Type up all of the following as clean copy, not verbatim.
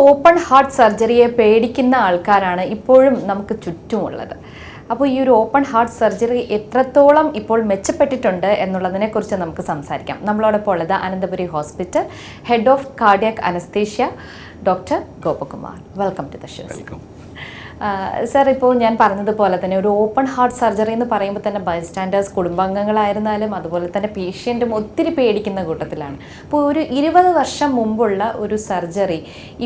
Open heart സർജറിയെ പേടിക്കുന്ന ആൾക്കാരാണ് ഇപ്പോഴും നമുക്ക് ചുറ്റുമുള്ളത്. അപ്പോൾ ഈ ഒരു ഓപ്പൺ ഹാർട്ട് സർജറി എത്രത്തോളം ഇപ്പോൾ മെച്ചപ്പെട്ടിട്ടുണ്ട് എന്നുള്ളതിനെക്കുറിച്ച് നമുക്ക് സംസാരിക്കാം. നമ്മളോടൊപ്പം ഉള്ളത് Ananthapuri hospital head of cardiac anaesthesia doctor Gopakumar. Welcome to the show. Sir, ഇപ്പോൾ ഞാൻ പറഞ്ഞതുപോലെ തന്നെ ഒരു ഓപ്പൺ ഹാർട്ട് സർജറി എന്ന് പറയുമ്പോൾ തന്നെ ബൈസ്റ്റാൻഡേഴ്സ്, കുടുംബാംഗങ്ങളായിരുന്നാലും അതുപോലെ തന്നെ പേഷ്യൻറ്റും ഒത്തിരി പേടിക്കുന്ന കൂട്ടത്തിലാണ്. അപ്പോൾ ഒരു 20 വർഷം മുമ്പുള്ള ഒരു സർജറി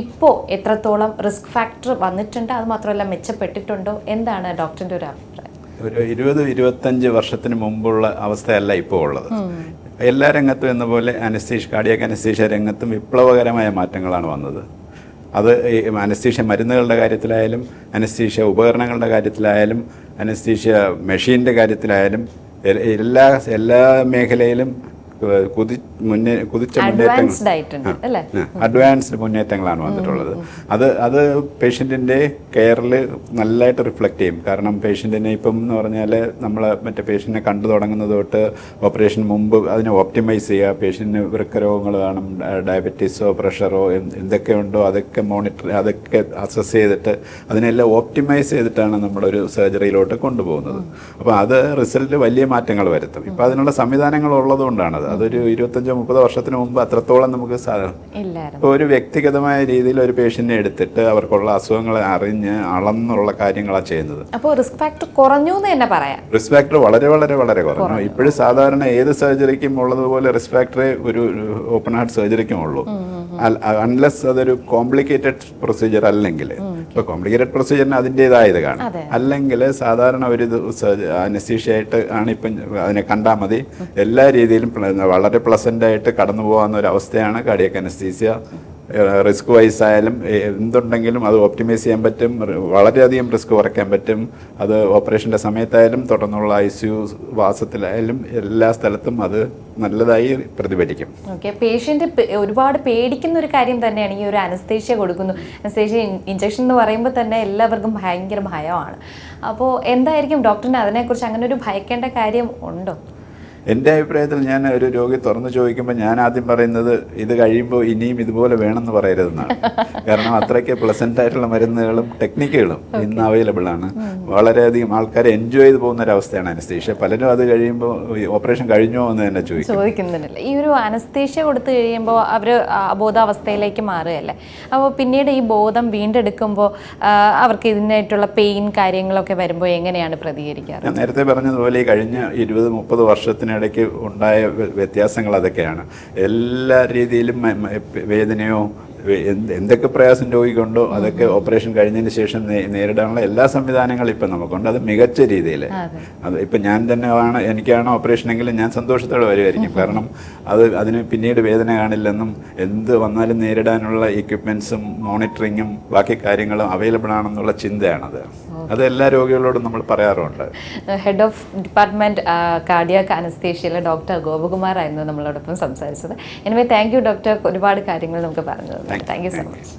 ഇപ്പോൾ എത്രത്തോളം റിസ്ക് ഫാക്ടർ വന്നിട്ടുണ്ട്, അത് മാത്രമല്ല മെച്ചപ്പെട്ടിട്ടുണ്ടോ, എന്താണ് ഡോക്ടറിൻ്റെ ഒരു അഭിപ്രായം? ഒരു 20-25 വർഷത്തിന് മുമ്പുള്ള അവസ്ഥയല്ല ഇപ്പോൾ ഉള്ളത്. എല്ലാ രംഗത്തും എന്ന പോലെ കാർഡിയാക് അനസ്തീഷ്യ രംഗത്തും വിപ്ലവകരമായ മാറ്റങ്ങളാണ് വന്നത്. അത് അനസ്തീഷ്യ മരുന്നുകളുടെ കാര്യത്തിലായാലും, അനസ്തീഷ്യ ഉപകരണങ്ങളുടെ കാര്യത്തിലായാലും, അനസ്തീഷ്യ മെഷീൻ്റെ കാര്യത്തിലായാലും എല്ലാ മേഖലയിലും അഡ്വാൻസ്ഡ് മുന്നേറ്റങ്ങളാണ് വന്നിട്ടുള്ളത്. അത് പേഷ്യൻറ്റിൻ്റെ കെയറിൽ നല്ലതായിട്ട് റിഫ്ലക്റ്റ് ചെയ്യും. കാരണം പേഷ്യൻറ്റിനെ ഇപ്പം എന്ന് പറഞ്ഞാൽ നമ്മൾ മറ്റേ പേഷ്യൻറ്റിനെ കണ്ടു തുടങ്ങുന്നത് തൊട്ട് ഓപ്പറേഷൻ മുമ്പ് അതിനെ ഓപ്റ്റിമൈസ് ചെയ്യുക. പേഷ്യൻറ്റിന് വൃക്കരോഗങ്ങൾ കാണും, ഡയബറ്റീസോ പ്രഷറോ എന്തൊക്കെയുണ്ടോ അതൊക്കെ അതൊക്കെ അസസ് ചെയ്തിട്ട് അതിനെല്ലാം ഓപ്റ്റിമൈസ് ചെയ്തിട്ടാണ് നമ്മളൊരു സർജറിയിലോട്ട് കൊണ്ടുപോകുന്നത്. അപ്പോൾ അത് റിസൾട്ട് വലിയ മാറ്റങ്ങൾ വരുത്തും. ഇപ്പം അതിനുള്ള സംവിധാനങ്ങൾ ഉള്ളതുകൊണ്ടാണ്. അതൊരു 25-30 വർഷത്തിന് മുമ്പ് അത്രത്തോളം നമുക്ക് ഇപ്പോൾ ഒരു വ്യക്തിഗതമായ രീതിയിൽ ഒരു പേഷ്യന്റിനെ എടുത്തിട്ട് അവർക്കുള്ള അസുഖങ്ങളെ അറിഞ്ഞ് അളന്നുള്ള കാര്യങ്ങളാണ് ചെയ്യുന്നത്. അപ്പോൾ റിസ്ക് ഫാക്ടർ കുറഞ്ഞു എന്ന് തന്നെ പറയാം. റിസ്ക് ഫാക്ടർ വളരെ വളരെ വളരെ കുറഞ്ഞു. ഇപ്പോഴും സാധാരണ ഏത് സർജറിക്കും ഉള്ളതുപോലെ റിസ്ക് ഫാക്ടറേ ഒരു ഓപ്പൺ ഹാർട്ട് സർജറിക്കും ഉള്ളൂ. അൺലെസ് അതൊരു കോംപ്ലിക്കേറ്റഡ് പ്രൊസീജിയർ അല്ലെങ്കിൽ. ഇപ്പോൾ കോംപ്ലിക്കേറ്റഡ് പ്രൊസീജിയറിന് അതിൻ്റെതായ ഇത് കാണും. അല്ലെങ്കിൽ സാധാരണ ഒരു അനസ്തീഷ്യ ആയിട്ട് ആണ് ഇപ്പം അതിനെ കണ്ടാൽ മതി. എല്ലാ രീതിയിലും വളരെ പ്ലസൻ്റായിട്ട് കടന്നു പോകാവുന്ന ഒരു അവസ്ഥയാണ് കാർഡിയാക് അനസ്തീഷ്യ. റിസ്ക് വൈസ് ആയാലും എന്തുണ്ടെങ്കിലും അത് ഓപ്റ്റിമൈസ് ചെയ്യാൻ പറ്റും. വളരെയധികം റിസ്ക് കുറയ്ക്കാൻ പറ്റും. അത് ഓപ്പറേഷൻ്റെ സമയത്തായാലും തുടർന്നുള്ള ICU വാസത്തിലായാലും എല്ലാ സ്ഥലത്തും അത് നല്ലതായി പ്രതിഫലിക്കും. ഓക്കെ, പേഷ്യൻ്റ് ഒരുപാട് പേടിക്കുന്ന ഒരു കാര്യം തന്നെയാണ് ഈ ഒരു അനസ്തേഷ്യ കൊടുക്കുന്നു. അനസ്തേഷ്യ ഇഞ്ചക്ഷൻ എന്ന് പറയുമ്പോൾ തന്നെ എല്ലാവർക്കും ഭയങ്കര ഭയമാണ്. അപ്പോൾ എന്തായിരിക്കും ഡോക്ടറിന് അതിനെക്കുറിച്ച് അങ്ങനെ ഒരു ഭയക്കേണ്ട കാര്യം ഉണ്ടോ? എൻ്റെ അഭിപ്രായത്തിൽ ഞാൻ ഒരു രോഗി തുറന്നു ചോദിക്കുമ്പോൾ ഞാൻ ആദ്യം പറയുന്നത് ഇത് കഴിയുമ്പോൾ ഇനിയും ഇതുപോലെ വേണമെന്ന് പറയരുതെന്നാണ്. കാരണം അത്രയ്ക്ക് പ്ലസൻ്റ് ആയിട്ടുള്ള മരുന്നുകളും ടെക്നിക്കുകളും ഇന്ന് അവൈലബിൾ ആണ്. വളരെയധികം ആൾക്കാർ എൻജോയ് ചെയ്ത് പോകുന്ന ഒരവസ്ഥയാണ് അനസ്തീഷ്യ. പലരും അത് കഴിയുമ്പോൾ ഓപ്പറേഷൻ കഴിഞ്ഞോ എന്ന് തന്നെ ചോദിക്കുന്നുണ്ടല്ലോ. ഈ ഒരു അനസ്തീഷ്യ കൊടുത്തു കഴിയുമ്പോൾ അവർ അബോധാവസ്ഥയിലേക്ക് മാറുകയല്ലേ. അപ്പോൾ പിന്നീട് ഈ ബോധം വീണ്ടെടുക്കുമ്പോൾ അവർക്ക് ഇതിനായിട്ടുള്ള പെയിൻ കാര്യങ്ങളൊക്കെ വരുമ്പോൾ എങ്ങനെയാണ് പ്രതികരിക്കാറ്? ഞാൻ നേരത്തെ പറഞ്ഞതുപോലെ ഈ കഴിഞ്ഞ 20-30 വർഷത്തിന് ഇടയ്ക്ക് ഉണ്ടായ വ്യത്യാസങ്ങൾ അതൊക്കെയാണ്. എല്ലാ രീതിയിലും വേദനയോ എന്തൊക്കെ പ്രയാസം രോഗിക്കുണ്ടോ അതൊക്കെ ഓപ്പറേഷൻ കഴിഞ്ഞതിന് ശേഷം നേരിടാനുള്ള എല്ലാ സംവിധാനങ്ങളും ഇപ്പം നമുക്കുണ്ട്. അത് മികച്ച രീതിയിൽ. അത് ഇപ്പം ഞാൻ തന്നെ എനിക്കാണ് ഓപ്പറേഷൻ എങ്കിലും ഞാൻ സന്തോഷത്തോടെ വരുമായിരിക്കും. കാരണം അതിന് പിന്നീട് വേദന കാണില്ലെന്നും എന്ത് വന്നാലും നേരിടാനുള്ള എക്യുപ്മെൻറ്റ്സും മോണിറ്ററിങ്ങും ബാക്കി കാര്യങ്ങളും അവൈലബിൾ ആണെന്നുള്ള ചിന്തയാണത്. അത് എല്ലാ രോഗികളോടും നമ്മൾ പറയാറുണ്ട്. ഹെഡ് ഓഫ് ഡിപ്പാർട്ട്മെൻറ്റ് കാർഡിയാക് അനസ്തേഷ്യയിലെ ഡോക്ടർ ഗോപകുമാർ ആയിരുന്നു നമ്മളോടൊപ്പം സംസാരിച്ചത്. എനിവേ താങ്ക് യു ഡോക്ടർ, ഒരുപാട് കാര്യങ്ങൾ നമുക്ക് പറഞ്ഞു. Thank you so much.